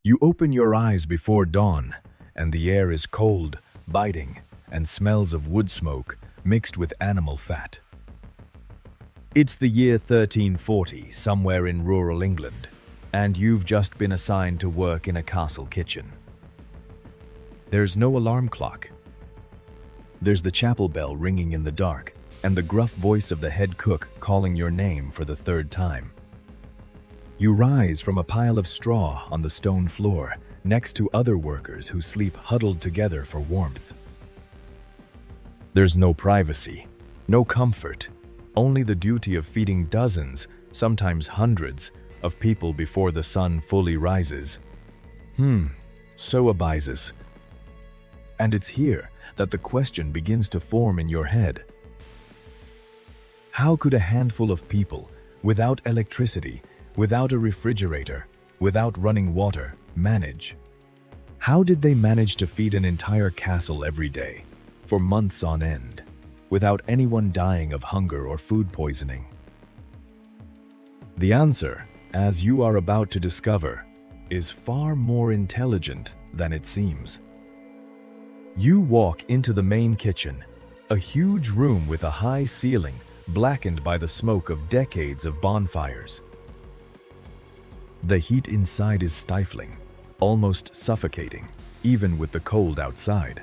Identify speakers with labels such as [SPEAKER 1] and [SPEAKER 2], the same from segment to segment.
[SPEAKER 1] You open your eyes before dawn, and the air is cold, biting, and smells of wood smoke mixed with animal fat. It's the year 1340, somewhere in rural England, and you've just been assigned to work in a castle kitchen. There's no alarm clock. There's the chapel bell ringing in the dark, and the gruff voice of the head cook calling your name for the third time. You rise from a pile of straw on the stone floor, next to other workers who sleep huddled together for warmth. There's no privacy, no comfort, only the duty of feeding dozens, sometimes hundreds, of people before the sun fully rises. So abises. And it's here that the question begins to form in your head. How could a handful of people, without electricity, without a refrigerator, without running water, manage? How did they manage to feed an entire castle every day, for months on end, without anyone dying of hunger or food poisoning? The answer, as you are about to discover, is far more intelligent than it seems. You walk into the main kitchen, a huge room with a high ceiling, blackened by the smoke of decades of bonfires. The heat inside is stifling, almost suffocating, even with the cold outside.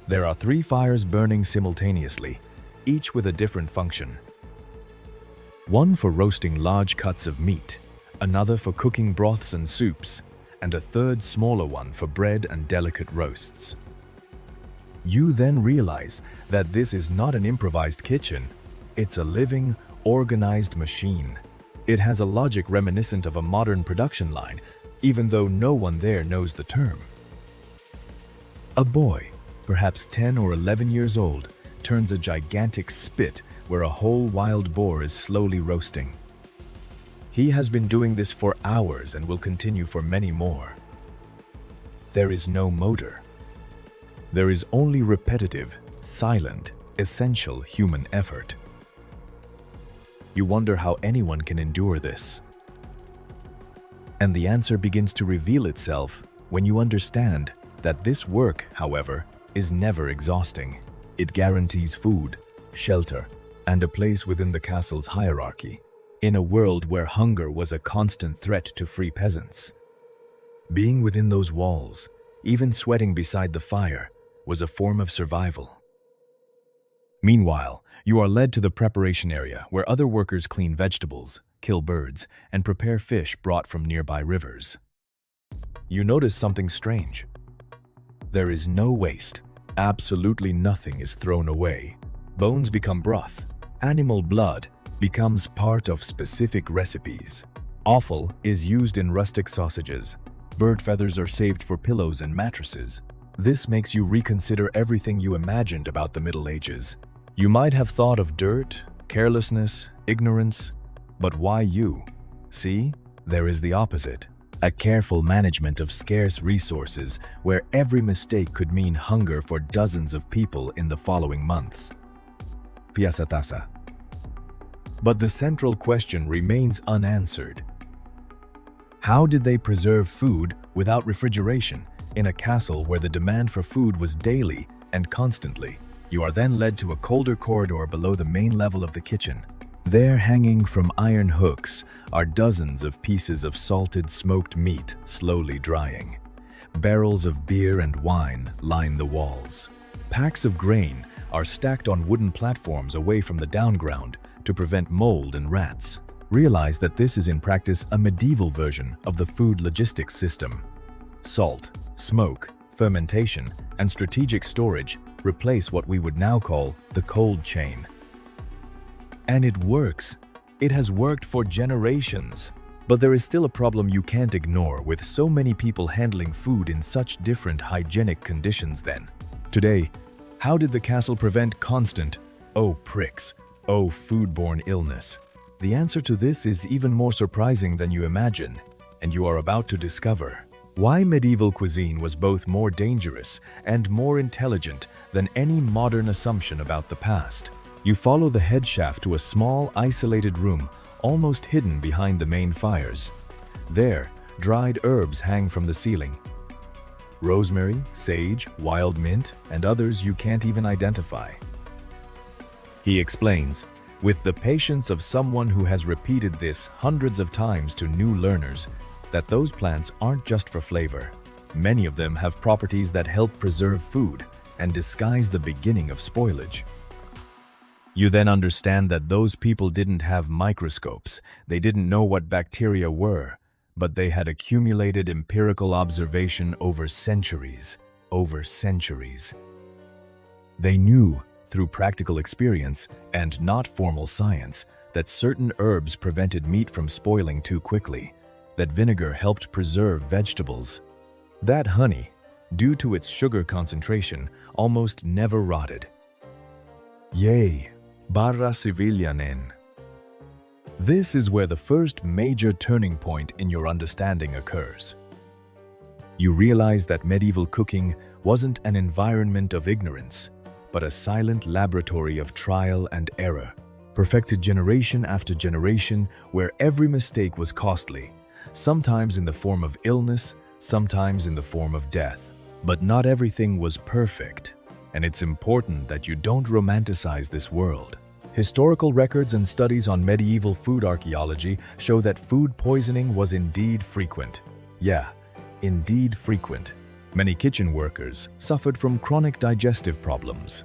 [SPEAKER 1] There are 3 fires burning simultaneously, each with a different function. One for roasting large cuts of meat, another for cooking broths and soups, and a third smaller one for bread and delicate roasts. You then realize that this is not an improvised kitchen, it's a living, organized machine. It has a logic reminiscent of a modern production line, even though no one there knows the term. A boy, perhaps 10 or 11 years old, turns a gigantic spit where a whole wild boar is slowly roasting. He has been doing this for hours and will continue for many more. There is no motor. There is only repetitive, silent, essential human effort. You wonder how anyone can endure this. And the answer begins to reveal itself when you understand that this work, however, is never exhausting. It guarantees food, shelter, and a place within the castle's hierarchy, in a world where hunger was a constant threat to free peasants. Being within those walls, even sweating beside the fire, was a form of survival. Meanwhile, you are led to the preparation area where other workers clean vegetables, kill birds, and prepare fish brought from nearby rivers. You notice something strange. There is no waste. Absolutely nothing is thrown away. Bones become broth. Animal blood becomes part of specific recipes. Offal is used in rustic sausages. Bird feathers are saved for pillows and mattresses. This makes you reconsider everything you imagined about the Middle Ages. You might have thought of dirt, carelessness, ignorance, but why you? See, there is the opposite. A careful management of scarce resources where every mistake could mean hunger for dozens of people in the following months. Piasatasa. But the central question remains unanswered. How did they preserve food without refrigeration in a castle where the demand for food was daily and constantly? You are then led to a colder corridor below the main level of the kitchen. There, hanging from iron hooks, are dozens of pieces of salted smoked meat slowly drying. Barrels of beer and wine line the walls. Packs of grain are stacked on wooden platforms away from the downground to prevent mold and rats. Realize that this is in practice a medieval version of the food logistics system. Salt, smoke, fermentation, and strategic storage replace what we would now call the cold chain. And it works. It has worked for generations. But there is still a problem you can't ignore with so many people handling food in such different hygienic conditions then. Today, how did the castle prevent constant, oh pricks, oh foodborne illness? The answer to this is even more surprising than you imagine, and you are about to discover why medieval cuisine was both more dangerous and more intelligent than any modern assumption about the past. You follow the head shaft to a small, isolated room, almost hidden behind the main fires. There, dried herbs hang from the ceiling. Rosemary, sage, wild mint, and others you can't even identify. He explains, with the patience of someone who has repeated this hundreds of times to new learners, that those plants aren't just for flavor. Many of them have properties that help preserve food and disguise the beginning of spoilage. You then understand that those people didn't have microscopes, they didn't know what bacteria were, but they had accumulated empirical observation over centuries. They knew, through practical experience and not formal science, that certain herbs prevented meat from spoiling too quickly, that vinegar helped preserve vegetables, that honey, due to its sugar concentration, almost never rotted. Yay, barra civilianen. This is where the first major turning point in your understanding occurs. You realize that medieval cooking wasn't an environment of ignorance, but a silent laboratory of trial and error, perfected generation after generation, where every mistake was costly, sometimes in the form of illness, sometimes in the form of death. But not everything was perfect, and it's important that you don't romanticize this world. Historical records and studies on medieval food archaeology show that food poisoning was indeed frequent. Yeah, indeed frequent. Many kitchen workers suffered from chronic digestive problems.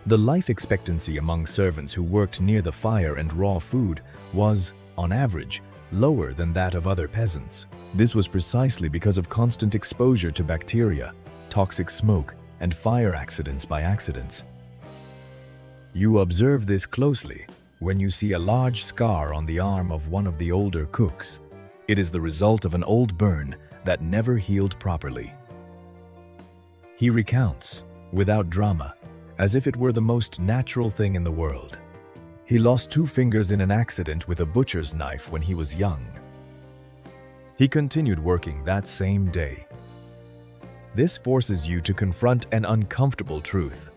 [SPEAKER 1] The life expectancy among servants who worked near the fire and raw food was, on average, lower than that of other peasants. This was precisely because of constant exposure to bacteria, toxic smoke, and fire accidents by accidents. You observe this closely when you see a large scar on the arm of one of the older cooks. It is the result of an old burn that never healed properly. He recounts, without drama, as if it were the most natural thing in the world. He lost 2 fingers in an accident with a butcher's knife when he was young. He continued working that same day. This forces you to confront an uncomfortable truth.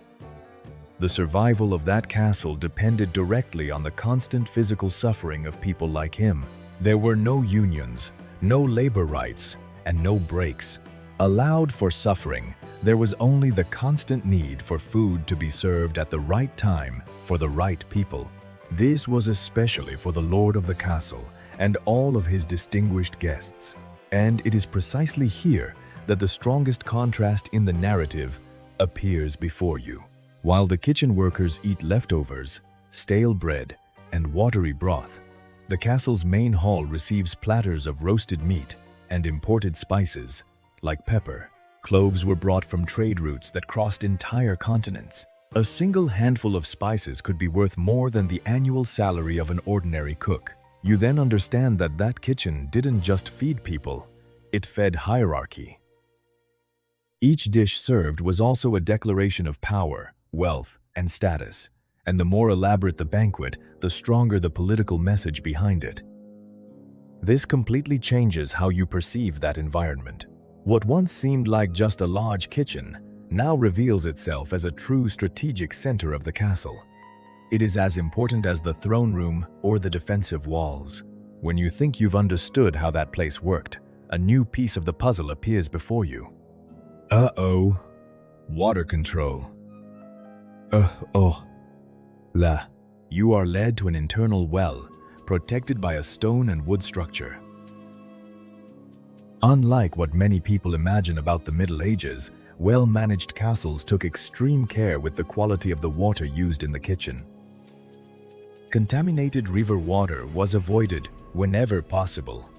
[SPEAKER 1] The survival of that castle depended directly on the constant physical suffering of people like him. There were no unions, no labor rights, and no breaks allowed for suffering. There was only the constant need for food to be served at the right time for the right people. This was especially for the lord of the castle and all of his distinguished guests. And it is precisely here that the strongest contrast in the narrative appears before you. While the kitchen workers eat leftovers, stale bread, and watery broth, the castle's main hall receives platters of roasted meat and imported spices, like pepper. Cloves were brought from trade routes that crossed entire continents. A single handful of spices could be worth more than the annual salary of an ordinary cook. You then understand that that kitchen didn't just feed people, it fed hierarchy. Each dish served was also a declaration of power, wealth, and status, and the more elaborate the banquet, the stronger the political message behind it. This completely changes how you perceive that environment. What once seemed like just a large kitchen now reveals itself as a true strategic center of the castle. It is as important as the throne room or the defensive walls. When you think you've understood how that place worked, a new piece of the puzzle appears before you. Uh-oh. Water control. You are led to an internal well, protected by a stone and wood structure. Unlike what many people imagine about the Middle Ages, well-managed castles took extreme care with the quality of the water used in the kitchen. Contaminated river water was avoided whenever possible.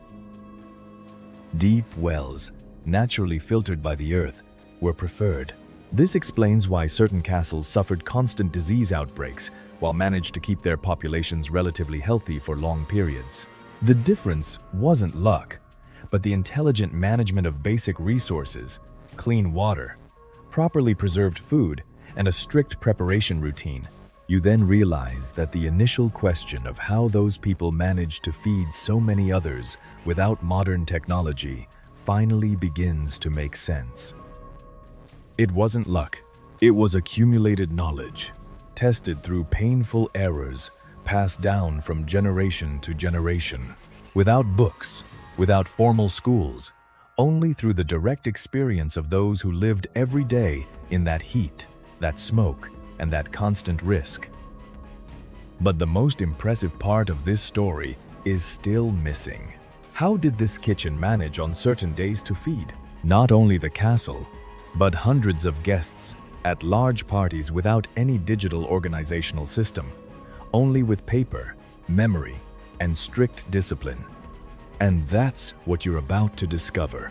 [SPEAKER 1] Deep wells, naturally filtered by the earth, were preferred. This explains why certain castles suffered constant disease outbreaks while managed to keep their populations relatively healthy for long periods. The difference wasn't luck, but the intelligent management of basic resources, clean water, properly preserved food, and a strict preparation routine. You then realize that the initial question of how those people managed to feed so many others without modern technology finally begins to make sense. It wasn't luck. It was accumulated knowledge, tested through painful errors, passed down from generation to generation. Without books, without formal schools, only through the direct experience of those who lived every day in that heat, that smoke, and that constant risk. But the most impressive part of this story is still missing. How did this kitchen manage on certain days to feed not only the castle, but hundreds of guests at large parties without any digital organizational system, only with paper, memory, and strict discipline? And that's what you're about to discover.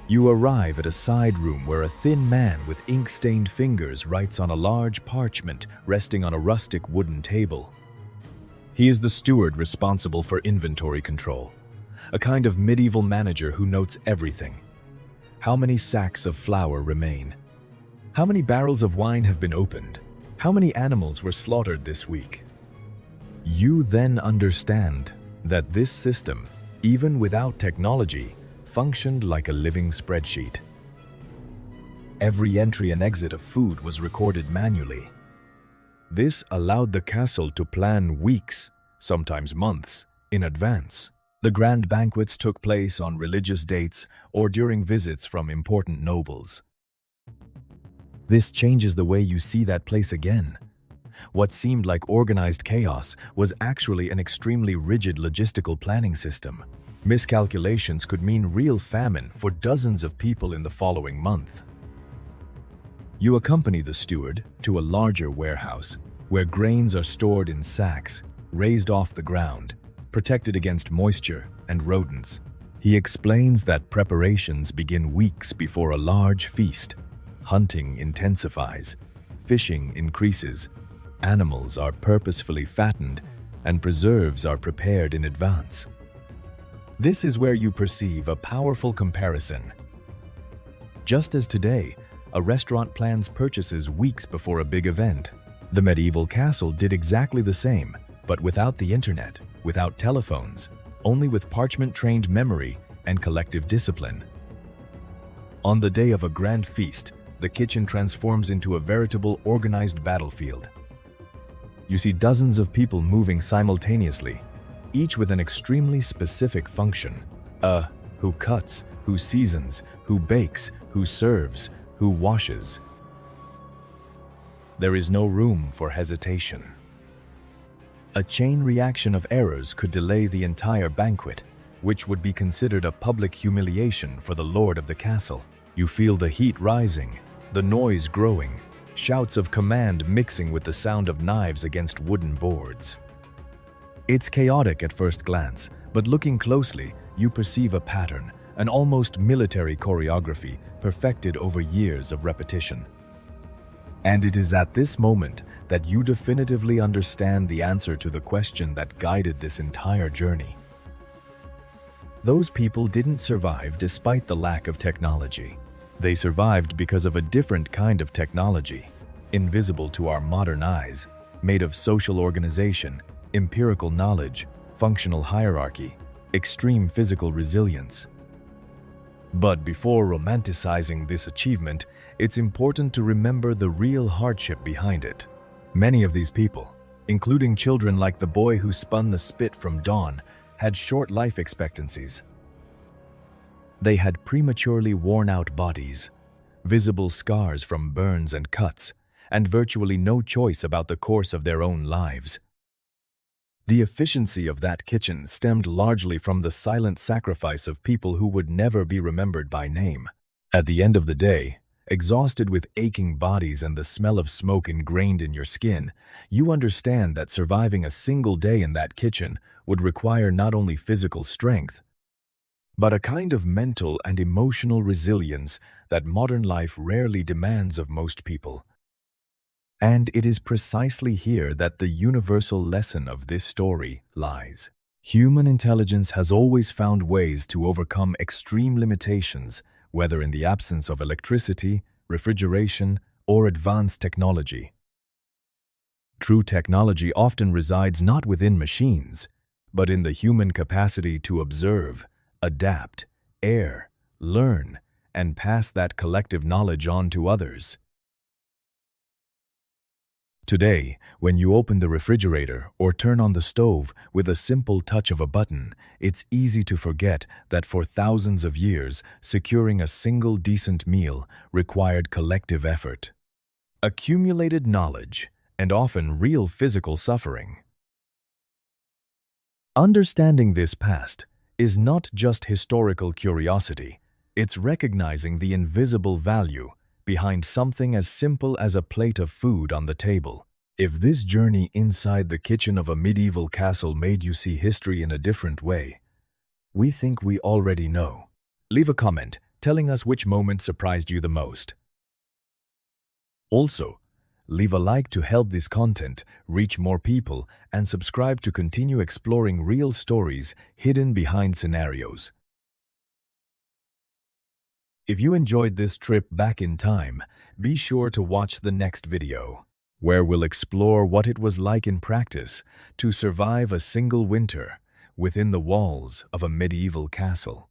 [SPEAKER 1] You arrive at a side room where a thin man with ink-stained fingers writes on a large parchment resting on a rustic wooden table. He is the steward responsible for inventory control, a kind of medieval manager who notes everything. How many sacks of flour remain? How many barrels of wine have been opened? How many animals were slaughtered this week? You then understand that this system, even without technology, functioned like a living spreadsheet. Every entry and exit of food was recorded manually. This allowed the castle to plan weeks, sometimes months, in advance. The grand banquets took place on religious dates or during visits from important nobles. This changes the way you see that place again. What seemed like organized chaos was actually an extremely rigid logistical planning system. Miscalculations could mean real famine for dozens of people in the following month. You accompany the steward to a larger warehouse where grains are stored in sacks, raised off the ground, protected against moisture and rodents. He explains that preparations begin weeks before a large feast. Hunting intensifies, fishing increases, animals are purposefully fattened, and preserves are prepared in advance. This is where you perceive a powerful comparison. Just as today, a restaurant plans purchases weeks before a big event, the medieval castle did exactly the same, but without the internet, without telephones, only with parchment-trained memory and collective discipline. On the day of a grand feast, the kitchen transforms into a veritable organized battlefield. You see dozens of people moving simultaneously, each with an extremely specific function. Who cuts, who seasons, who bakes, who serves, who washes. There is no room for hesitation. A chain reaction of errors could delay the entire banquet, which would be considered a public humiliation for the lord of the castle. You feel the heat rising, the noise growing, shouts of command mixing with the sound of knives against wooden boards. It's chaotic at first glance, but looking closely, you perceive a pattern, an almost military choreography perfected over years of repetition. And it is at this moment that you definitively understand the answer to the question that guided this entire journey. Those people didn't survive despite the lack of technology. They survived because of a different kind of technology, invisible to our modern eyes, made of social organization, empirical knowledge, functional hierarchy, extreme physical resilience. But before romanticizing this achievement, it's important to remember the real hardship behind it. Many of these people, including children like the boy who spun the spit from dawn, had short life expectancies. They had prematurely worn-out bodies, visible scars from burns and cuts, and virtually no choice about the course of their own lives. The efficiency of that kitchen stemmed largely from the silent sacrifice of people who would never be remembered by name. At the end of the day, exhausted with aching bodies and the smell of smoke ingrained in your skin, you understand that surviving a single day in that kitchen would require not only physical strength, but a kind of mental and emotional resilience that modern life rarely demands of most people. And it is precisely here that the universal lesson of this story lies. Human intelligence has always found ways to overcome extreme limitations, whether in the absence of electricity, refrigeration, or advanced technology. True technology often resides not within machines, but in the human capacity to observe, adapt, err, learn, and pass that collective knowledge on to others. Today, when you open the refrigerator or turn on the stove with a simple touch of a button, it's easy to forget that for thousands of years, securing a single decent meal required collective effort, accumulated knowledge, and often real physical suffering. Understanding this past is not just historical curiosity, it's recognizing the invisible value behind something as simple as a plate of food on the table. If this journey inside the kitchen of a medieval castle made you see history in a different way, we think we already know. Leave a comment telling us which moment surprised you the most. Also, leave a like to help this content reach more people and subscribe to continue exploring real stories hidden behind scenarios. If you enjoyed this trip back in time, be sure to watch the next video, where we'll explore what it was like in practice to survive a single winter within the walls of a medieval castle.